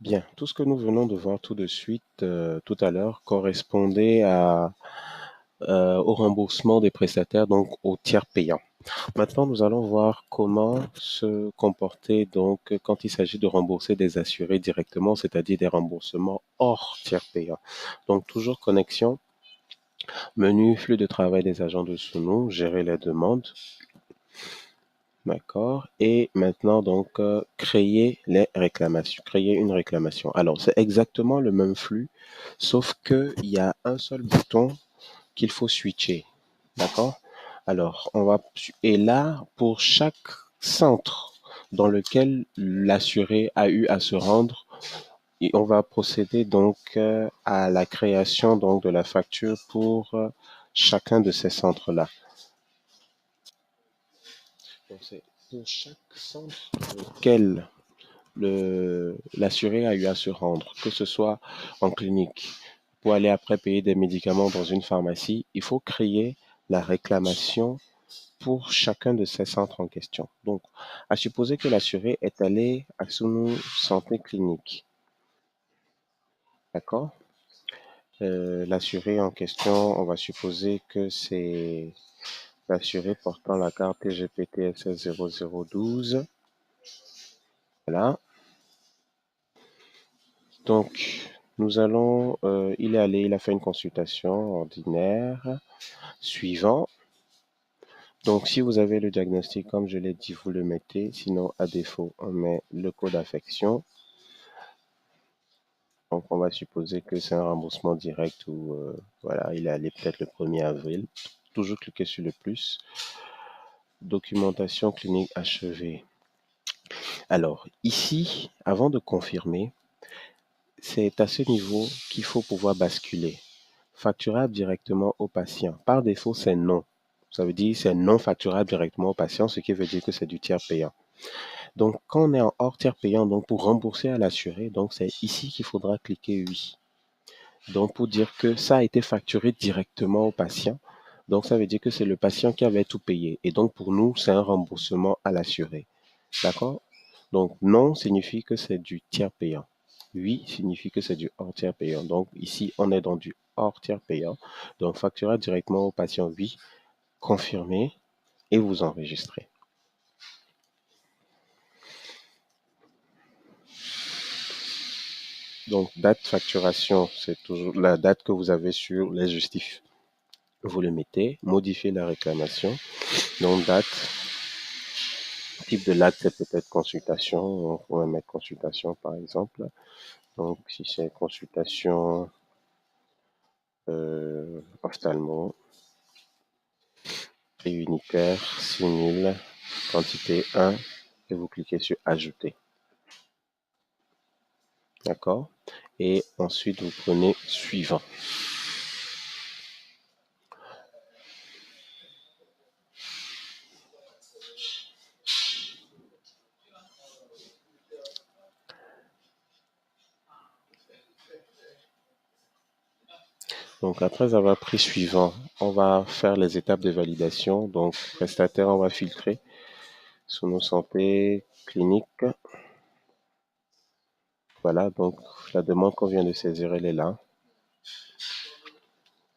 Bien, tout ce que nous venons de voir tout de suite, tout à l'heure, correspondait au remboursement des prestataires, donc au tiers payant. Maintenant, nous allons voir comment se comporter donc quand il s'agit de rembourser des assurés directement, c'est-à-dire des remboursements hors tiers payant. Donc, toujours connexion, menu, flux de travail des agents de sous-nous, gérer les demandes. D'accord. Et maintenant, donc, créer les réclamations, créer une réclamation. Alors, c'est exactement le même flux, sauf qu'il y a un seul bouton qu'il faut switcher. D'accord? Alors, et là, pour chaque centre dans lequel l'assuré a eu à se rendre, et on va procéder donc à la création donc de la facture pour chacun de ces centres-là. Donc, c'est pour chaque centre auquel l'assuré a eu à se rendre, que ce soit en clinique, pour aller après payer des médicaments dans une pharmacie, il faut créer la réclamation pour chacun de ces centres en question. Donc, à supposer que l'assuré est allé à Sunu Santé Clinique, d'accord? L'assuré en question, on va supposer que c'est l'assuré portant la carte TGPTSS 0012. Voilà. Donc, il est allé, il a fait une consultation ordinaire. Suivant. Donc, si vous avez le diagnostic, comme je l'ai dit, vous le mettez. Sinon, à défaut, on met le code d'affection. Donc, on va supposer que c'est un remboursement direct ou voilà, il est allé peut-être le 1er avril. Toujours cliquer sur le plus. Documentation clinique achevée. Alors, ici, avant de confirmer, c'est à ce niveau qu'il faut pouvoir basculer. Facturable directement au patient. Par défaut, c'est non. Ça veut dire c'est non facturable directement au patient, ce qui veut dire que c'est du tiers payant. Donc, quand on est en hors tiers payant, donc pour rembourser à l'assuré, donc c'est ici qu'il faudra cliquer oui. Donc, pour dire que ça a été facturé directement au patient, donc ça veut dire que c'est le patient qui avait tout payé. Et donc, pour nous, c'est un remboursement à l'assuré. D'accord? Donc, non signifie que c'est du tiers payant. Oui signifie que c'est du hors tiers payant. Donc, ici, on est dans du hors tiers payant. Donc, facturer directement au patient, oui. Confirmer et vous enregistrez. Donc, date facturation, c'est toujours la date que vous avez sur les justifs. Vous le mettez, modifiez la réclamation. Donc, date, type de l'acte, c'est peut-être consultation. On pourrait mettre consultation, par exemple. Donc, si c'est consultation ophtalmo, prix unitaire, 6000, quantité 1, et vous cliquez sur ajouter. D'accord? Et ensuite, vous prenez suivant. Donc, après avoir pris suivant, on va faire les étapes de validation. Donc, prestataire, on va filtrer sur nos santé clinique. Voilà, donc la demande qu'on vient de saisir, elle est là.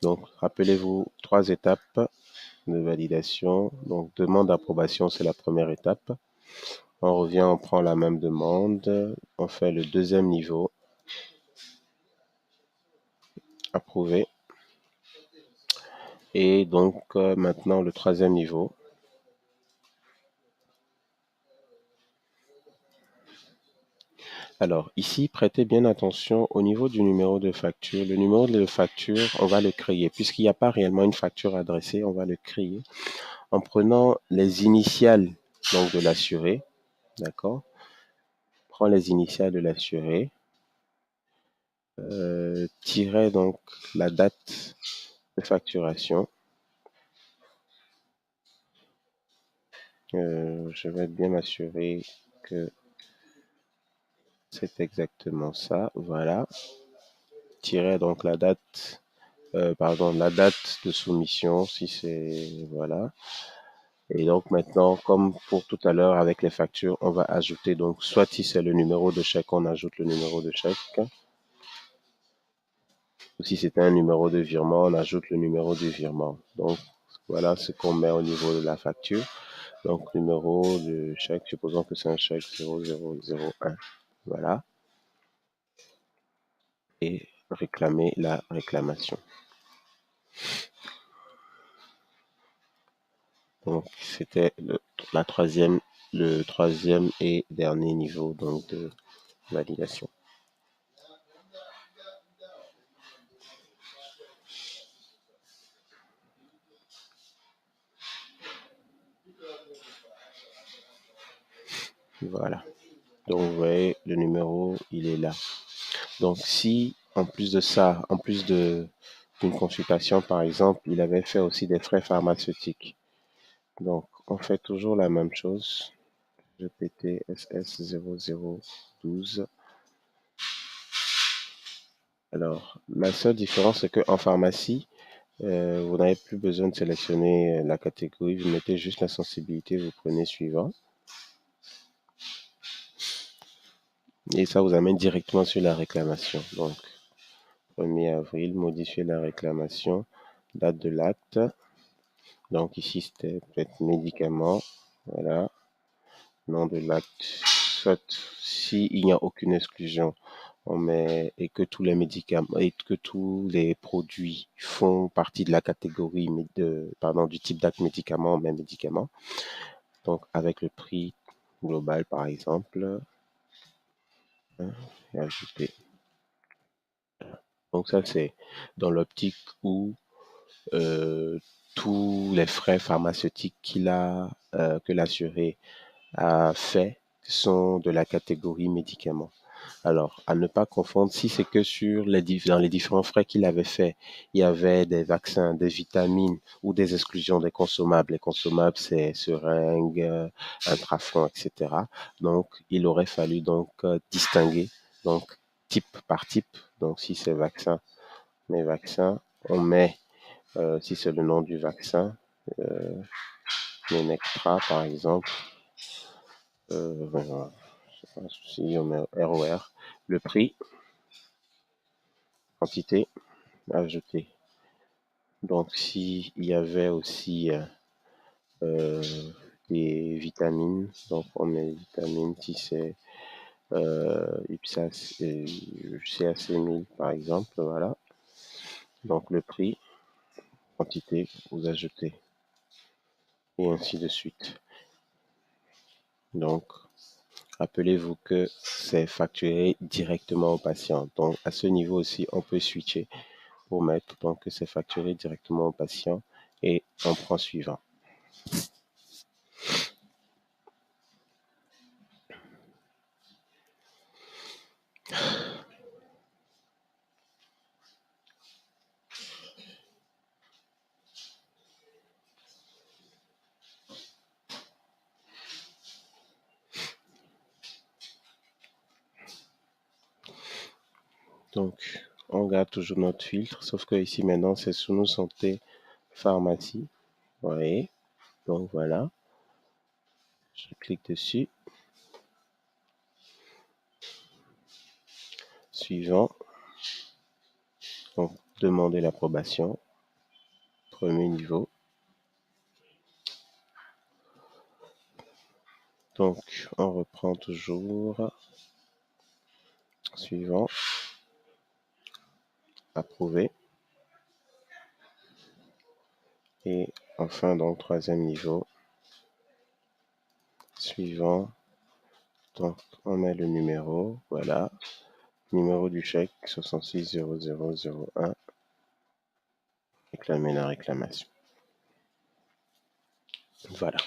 Donc, rappelez-vous, 3 étapes de validation. Donc, demande d'approbation, c'est la première étape. On revient, on prend la même demande. On fait le deuxième niveau. Approuvé. Et donc, maintenant, le troisième niveau. Alors, ici, prêtez bien attention au niveau du numéro de facture. Le numéro de facture, on va le créer. Puisqu'il n'y a pas réellement une facture adressée, on va le créer en prenant les initiales donc, de l'assuré. D'accord? Prends les initiales de l'assuré. Tirez donc la date de facturation. Je vais bien m'assurer que c'est exactement ça. Voilà. Tirez donc la date, la date de soumission, si c'est, voilà. Et donc maintenant, comme pour tout à l'heure avec les factures, on va ajouter donc soit si c'est le numéro de chèque, on ajoute le numéro de chèque. Ou si c'était un numéro de virement, on ajoute le numéro du virement. Donc voilà ce qu'on met au niveau de la facture. Donc numéro de chèque, supposons que c'est un chèque 0001. Voilà. Et réclamer la réclamation. Donc c'était le troisième et dernier niveau donc de validation. Voilà. Donc vous voyez, le numéro, il est là. Donc si en plus de ça, en plus d'une consultation par exemple, il avait fait aussi des frais pharmaceutiques. Donc on fait toujours la même chose. GPT SS 0012. Alors la seule différence c'est qu'en pharmacie, vous n'avez plus besoin de sélectionner la catégorie, vous mettez juste la sensibilité, vous prenez suivant. Et ça vous amène directement sur la réclamation. Donc 1er avril, modifier la réclamation, date de l'acte. Donc ici, c'était peut-être médicament. Voilà. Nom de l'acte. Soit s'il n'y a aucune exclusion, on met et que tous les médicaments et que tous les produits font partie de la catégorie du type d'acte médicament, on met médicament. Donc avec le prix global par exemple. Et ajouter. Donc ça c'est dans l'optique où tous les frais pharmaceutiques que l'assuré a fait sont de la catégorie médicaments. Alors, à ne pas confondre, si c'est que dans les différents frais qu'il avait fait, il y avait des vaccins, des vitamines ou des exclusions des consommables. Les consommables, c'est seringues, intrafront, etc. Donc, il aurait fallu donc distinguer, donc type par type. Donc, si c'est vaccin, mes vaccins, on met si c'est le nom du vaccin, Menectra par exemple, si on met ROR, le prix, quantité, ajouté. Donc s'il y avait aussi euh, des vitamines, donc on met vitamines si c'est UPSAS et CAC1000 par exemple, voilà. Donc le prix, quantité, vous ajoutez, et ainsi de suite. Donc rappelez-vous que c'est facturé directement au patient. Donc, à ce niveau aussi, on peut switcher pour mettre donc que c'est facturé directement au patient et on prend suivant. Donc, on garde toujours notre filtre, sauf que ici maintenant, c'est sous nos santé pharmacie. Vous voyez? Donc voilà. Je clique dessus. Suivant. Donc, demander l'approbation. Premier niveau. Donc, on reprend toujours. Suivant. Approuvé. Et enfin, dans le troisième niveau. Suivant. Donc, on met le numéro. Voilà. Numéro du chèque 660001. Réclamer la réclamation. Voilà.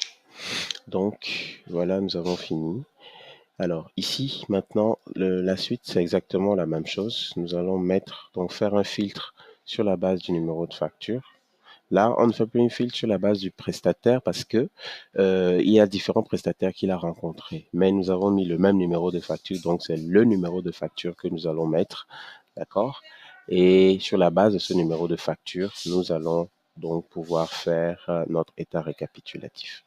Donc, voilà, nous avons fini. Alors, ici, maintenant, la suite, c'est exactement la même chose. Nous allons faire un filtre sur la base du numéro de facture. Là, on ne fait plus un filtre sur la base du prestataire parce que il y a différents prestataires qu'il a rencontrés. Mais nous avons mis le même numéro de facture, donc c'est le numéro de facture que nous allons mettre, d'accord? Et sur la base de ce numéro de facture, nous allons donc pouvoir faire notre état récapitulatif.